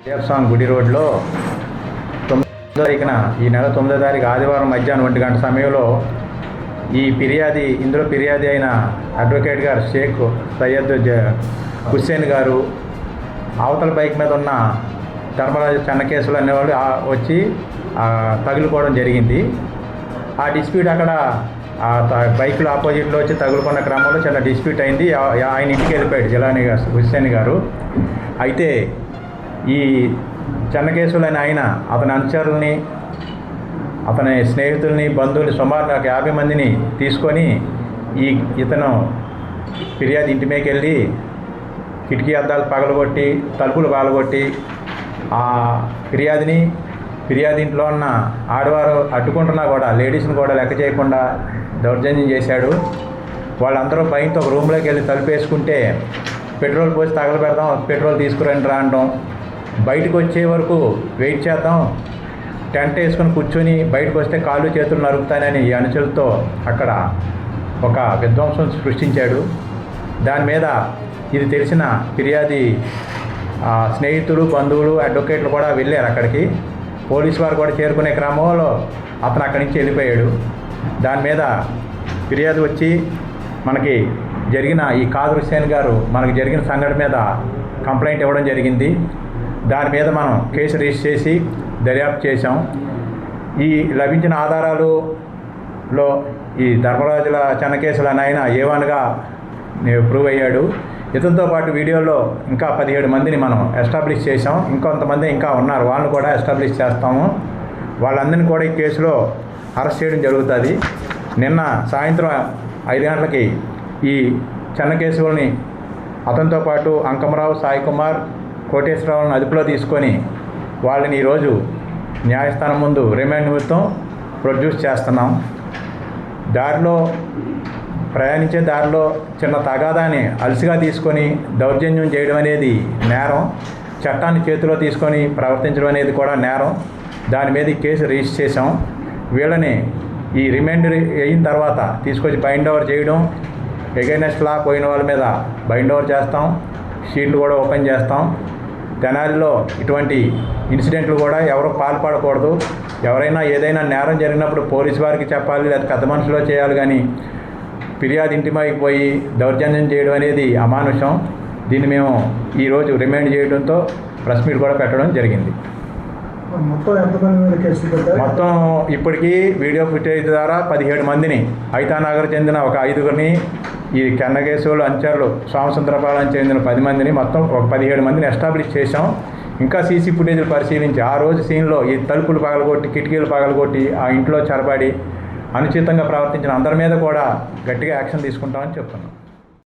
దేవస్వామి గుడి రోడ్లో 9వ తారీఖున ఈ నెల 9వ తారీఖు ఆదివారం మధ్యాహ్నం 1 గంట సమయంలో ఇందులో ఫిర్యాది అయిన అడ్వకేట్ గారు షేక్ సయ్యద్ హుస్సేన్ గారు అవతల బైక్ మీద ఉన్న ధర్మరాజు చెన్నకేశవులు అనేవాళ్ళు వచ్చి తగులుకోవడం జరిగింది. ఆ డిస్ప్యూట్ అక్కడ బైకులు ఆపోజిట్లో వచ్చి తగులుకున్న క్రమంలో చిన్న డిస్ప్యూట్ అయింది. ఆయన ఇంటికి వెళ్ళిపోయాడు జిలానీ హుస్సేన్ గారు. అయితే ఈ చెన్నకేశవులు అని ఆయన అతని అనుచరుల్ని, అతని స్నేహితుల్ని, బంధువుల్ని సుమారు 50 మందిని తీసుకొని ఇతను ఫిర్యాదు ఇంటి మీదకి వెళ్ళి కిటికీ అద్దాలు పగలగొట్టి, తలుపులు పగలగొట్టి ఆ ఫిర్యాదు ఇంట్లో ఉన్న ఆడవారు అడ్డుకుంటున్నా కూడా లేడీస్ని కూడా లెక్క చేయకుండా దౌర్జన్యం చేశాడు. వాళ్ళందరూ భయంతో ఒక రూమ్లోకి వెళ్ళి తలుపు వేసుకుంటే పెట్రోల్ పోసి తగలబెడదాం, పెట్రోల్ తీసుకురండి రా అనడం, బయటకు వచ్చే వరకు వెయిట్ చేద్దాం, టెంట్ వేసుకొని కూర్చొని బయటకు వస్తే కాళ్ళు చేతులు నరుకుతానని ఈ అనుచరులతో అక్కడ ఒక విధ్వంసం సృష్టించాడు. దాని మీద ఇది తెలిసిన ఫిర్యాది స్నేహితులు, బంధువులు, అడ్వకేట్లు కూడా వెళ్ళారు అక్కడికి. పోలీసు వారు కూడా చేరుకునే క్రమంలో అతను అక్కడి నుంచి వెళ్ళిపోయాడు. దాని మీద ఫిర్యాదు వచ్చి మనకి జరిగిన ఈ కాదర్ హుస్సేన్ గారు మనకి జరిగిన సంఘటన మీద కంప్లైంట్ ఇవ్వడం జరిగింది. దాని మీద మనం కేసు రిజిస్టర్ చేసి దర్యాప్తు చేశాం. ఈ లభించిన ఆధారాలలో ఈ ధర్మరాజుల చెన్నకేశవులు అని ఆయన ఏవన్గా ప్రూవ్ అయ్యాడు. ఇతనితో పాటు వీడియోలో ఇంకా 17 మందిని మనం ఎస్టాబ్లిష్ చేసాం. ఇంకొంతమంది ఇంకా ఉన్నారు, వాళ్ళని కూడా ఎస్టాబ్లిష్ చేస్తాము. వాళ్ళందరినీ కూడా ఈ కేసులో అరెస్ట్ చేయడం జరుగుతుంది. నిన్న సాయంత్రం 5 గంటలకి ఈ చెన్నకేశవుల్ని అతనితో పాటు అంకమరావు, సాయి కుమార్, కోటేశ్వరరావులను అదుపులో తీసుకొని వాళ్ళని ఈరోజు న్యాయస్థానం ముందు రిమాండ్ నిమిత్తం ప్రొడ్యూస్ చేస్తున్నాం. ప్రయాణించే దారిలో చిన్న తగాదాన్ని అలసిగా తీసుకొని దౌర్జన్యం చేయడం అనేది నేరం. చట్టాన్ని చేతిలో తీసుకొని ప్రవర్తించడం అనేది కూడా నేరం. దాని మీద కేసు రిజిస్టర్ చేసాం. వీళ్ళని ఈ రిమాండ్ అయిన తర్వాత తీసుకొచ్చి బైండ్ ఓవర్ చేయడం, ఎగైనెస్ట్ లా పోయిన వాళ్ళ మీద బైండ్ ఓవర్ చేస్తాం. షీట్లు కూడా ఓపెన్ చేస్తాం. తెనాలిలో ఇటువంటి ఇన్సిడెంట్లు కూడా ఎవరు పాల్పడకూడదు. ఎవరైనా ఏదైనా నేరం జరిగినప్పుడు పోలీసు వారికి చెప్పాలి, లేదా పెద్ద మనుషులో చేయాలి. కానీ ఫిర్యాదు ఇంటి మీదకి పోయి దౌర్జన్యం చేయడం అనేది అమానుషం. దీన్ని మేము ఈరోజు రిమాండ్ చేయడంతో ప్రెస్ మీట్ కూడా పెట్టడం జరిగింది. మొత్తం ఇప్పటికీ వీడియో ఫుటేజ్ ద్వారా 17 మందిని, ఐతానగర్ చెందిన ఒక 5గురిని, ఈ చెన్నకేశవులు అనుచరులు సోమసుందరపాలెం చెందిన 10 మందిని, మొత్తం ఒక 17 మందిని ఎస్టాబ్లిష్ చేసాం. ఇంకా సీసీ ఫుటేజ్లు పరిశీలించి ఆ రోజు సీన్లో ఈ తలుపులు పగలగొట్టి, కిటికీలు పగలగొట్టి ఆ ఇంట్లో చొరబడి అనుచితంగా ప్రవర్తించిన అందరి మీద కూడా గట్టిగా యాక్షన్ తీసుకుంటామని చెప్తున్నాం.